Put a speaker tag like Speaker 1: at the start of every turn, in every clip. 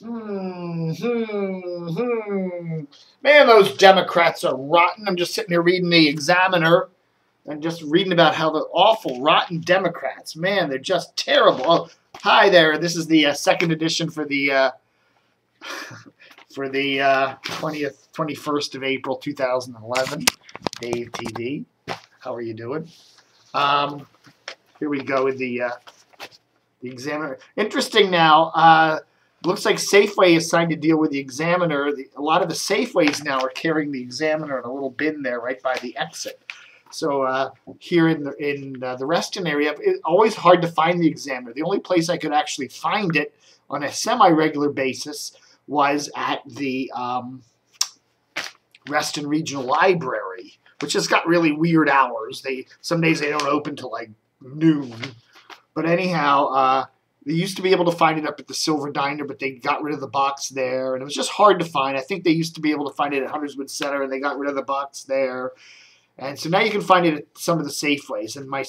Speaker 1: Man, those Democrats are rotten. I'm just sitting here reading the Examiner and just reading about how the awful, rotten Democrats. Man, they're just terrible. Oh, hi there. This is the second edition for the 21st of April, 2011. Dave TV. How are you doing? Here we go with the Examiner. Interesting now. Looks like Safeway is signed a deal with the Examiner. A lot of the Safeways now are carrying the Examiner in a little bin there right by the exit. So here in the Reston area, it's always hard to find the Examiner. The only place I could actually find it on a semi-regular basis was at the Reston Regional Library, which has got really weird hours. Some days they don't open till like noon. But anyhow, they used to be able to find it up at the Silver Diner, but they got rid of the box there, and it was just hard to find. I think they used to be able to find it at Hunterswood Center, and they got rid of the box there. And so now you can find it at some of the Safeways, and my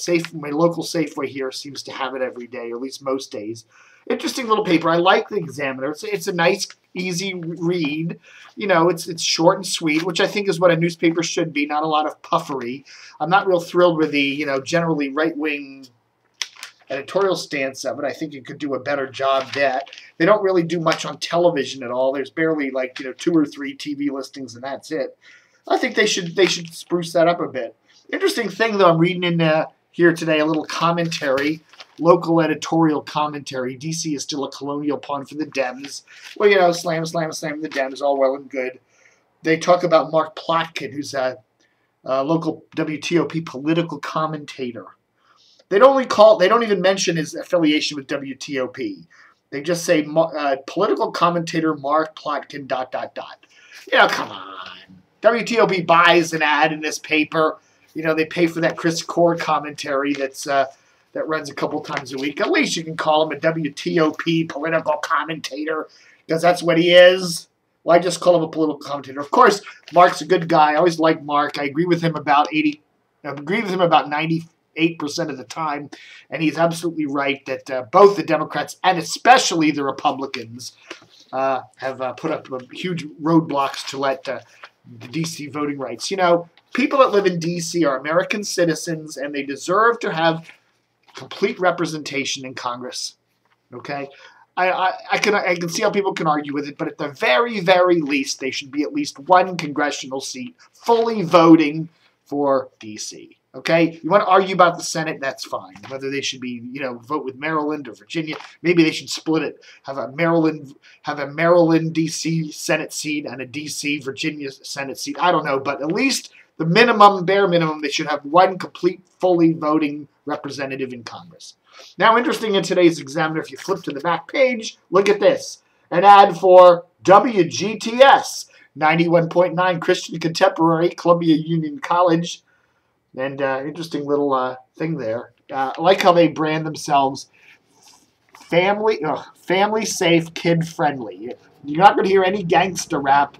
Speaker 1: local Safeway here seems to have it every day, or at least most days. Interesting little paper. I like the Examiner. It's a nice, easy read. You know, it's short and sweet, which I think is what a newspaper should be, not a lot of puffery. I'm not real thrilled with the, generally right-wing editorial stance of it. I think it could do a better job that. They don't really do much on television at all. There's barely like 2 or 3 TV listings, and that's it. I think they should spruce that up a bit. Interesting thing though, I'm reading in here today a little commentary, local editorial commentary. DC is still a colonial pawn for the Dems. Well, slam the Dems, all well and good. They talk about Mark Plotkin, who's a local WTOP political commentator. They don't even mention his affiliation with WTOP. They just say political commentator Mark Plotkin ... Come on. WTOP buys an ad in this paper. They pay for that Chris Core commentary that runs a couple times a week. At least you can call him a WTOP political commentator, because that's what he is. Why just call him a political commentator? Of course, Mark's a good guy. I always like Mark. I agree with him about 98% of the time, and he's absolutely right that both the Democrats and especially the Republicans have put up huge roadblocks to let the D.C. voting rights. People that live in D.C. are American citizens, and they deserve to have complete representation in Congress. Okay? I can see how people can argue with it, but at the very, very least, they should be at least one congressional seat fully voting for D.C. Okay? You want to argue about the Senate, that's fine. Whether they should be, vote with Maryland or Virginia. Maybe they should split it. Have a Maryland D.C. Senate seat and a D.C. Virginia Senate seat. I don't know, but at least the bare minimum, they should have one complete, fully voting representative in Congress. Now, interesting in today's Examiner, if you flip to the back page, look at this. An ad for WGTS, 91.9 Christian Contemporary, Columbia Union College. And interesting little thing there. I like how they brand themselves family safe, kid friendly. You're not going to hear any gangster rap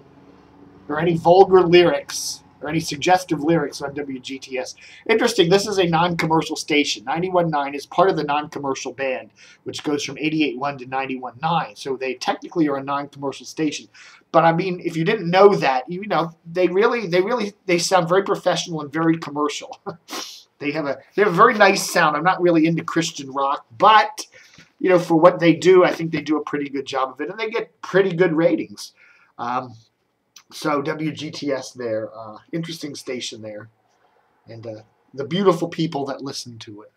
Speaker 1: or any vulgar lyrics or any suggestive lyrics on WGTS. Interesting, this is a non-commercial station. 91.9 is part of the non-commercial band, which goes from 88.1 to 91.9. So they technically are a non-commercial station. But I mean, if you didn't know that, they sound very professional and very commercial. They have a very nice sound. I'm not really into Christian rock, but for what they do, I think they do a pretty good job of it, and they get pretty good ratings. So WGTS there, interesting station there, and the beautiful people that listen to it.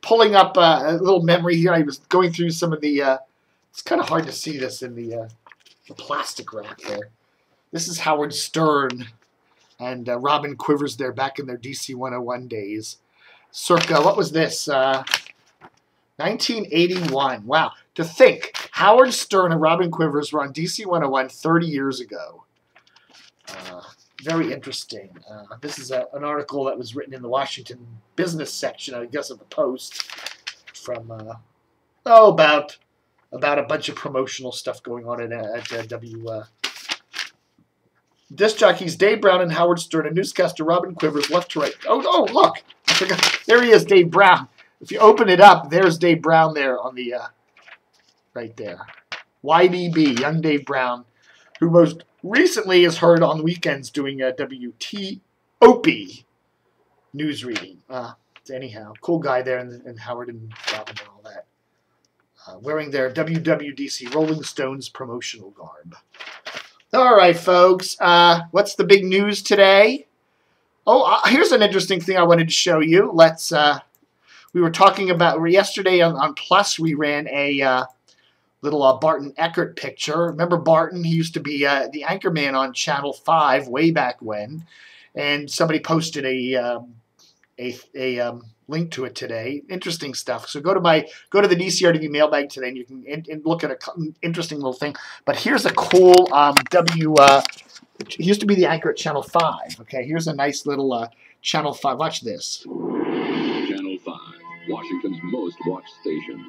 Speaker 1: Pulling up a little memory here, I was going through some of the. It's kind of hard to see this in the plastic wrap there. This is Howard Stern and Robin Quivers there back in their DC 101 days. Circa, what was this? 1981. Wow. To think, Howard Stern and Robin Quivers were on DC 101 30 years ago. Very interesting. This is an article that was written in the Washington business section, I guess, of the Post from, about a bunch of promotional stuff going on at W. Disc jockeys Dave Brown and Howard Stern and newscaster Robin Quivers left to right. Oh, look. I forgot. There he is, Dave Brown. If you open it up, there's Dave Brown there on the right there. YDB, Young Dave Brown, who most recently is heard on the weekends doing a WTOP news reading. Anyhow, cool guy there in Howard and Robin and all that. Wearing their WWDC Rolling Stones promotional garb. All right, folks. What's the big news today? Oh, here's an interesting thing I wanted to show you. We were talking about yesterday on Plus. We ran a little Barton Eckert picture. Remember Barton? He used to be the anchorman on Channel 5 way back when, and somebody posted a link to it today. Interesting stuff. So go to the DCRTV mailbag today, and you can look at an interesting little thing. But here's a cool he used to be the anchor at Channel 5. Okay, here's a nice little Channel 5. Watch this.
Speaker 2: Channel 5, Washington's most watched station.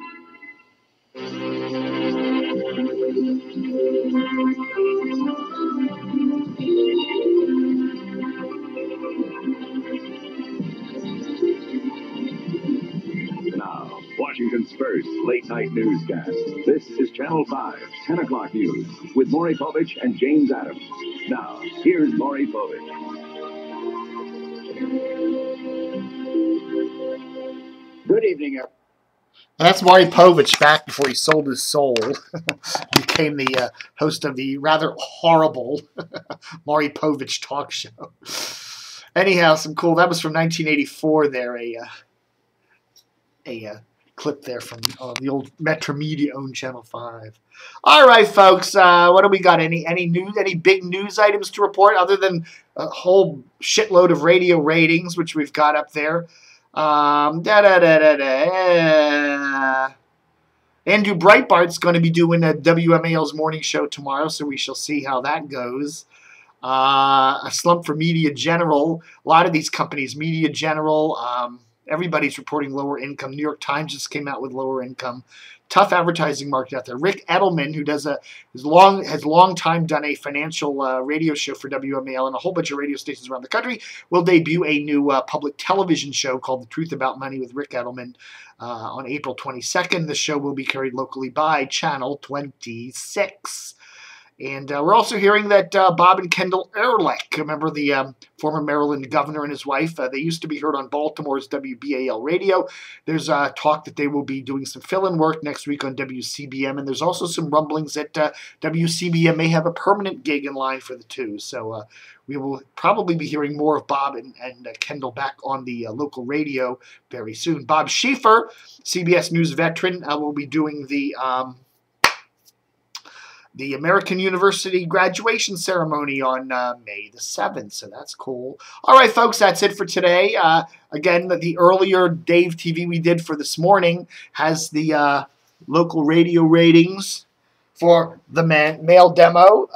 Speaker 2: Now, Washington's first late-night newscast. This is Channel 5's 10 o'clock news with Maury Povich and James Adams. Now, here's Maury Povich.
Speaker 3: Good evening, everyone.
Speaker 1: That's Maury Povich back before he sold his soul. Became the host of the rather horrible Maury Povich talk show. Anyhow, some cool. That was from 1984 there, a clip there from the old Metro Media owned Channel 5. All right, folks, what do we got? Any big news items to report other than a whole shitload of radio ratings, which we've got up there? Andrew Breitbart's going to be doing a WMAL's morning show tomorrow, so we shall see how that goes. A slump for Media General. A lot of these companies, Media General, everybody's reporting lower income. New York Times just came out with lower income. Tough advertising market out there. Ric Edelman, who has long time done a financial radio show for WMAL and a whole bunch of radio stations around the country, will debut a new public television show called The Truth About Money with Ric Edelman on April 22nd. The show will be carried locally by Channel 26. And we're also hearing that Bob and Kendel Ehrlich, remember the former Maryland governor and his wife, they used to be heard on Baltimore's WBAL radio. There's talk that they will be doing some fill-in work next week on WCBM, and there's also some rumblings that WCBM may have a permanent gig in line for the two. So we will probably be hearing more of Bob and Kendel back on the local radio very soon. Bob Schieffer, CBS News veteran, will be doing the American University graduation ceremony on May the 7th, so that's cool. All right, folks, that's it for today. Again, the earlier Dave TV we did for this morning has the local radio ratings for the mail demo,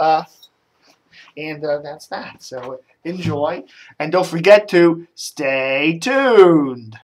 Speaker 1: and that's that. So enjoy, and don't forget to stay tuned.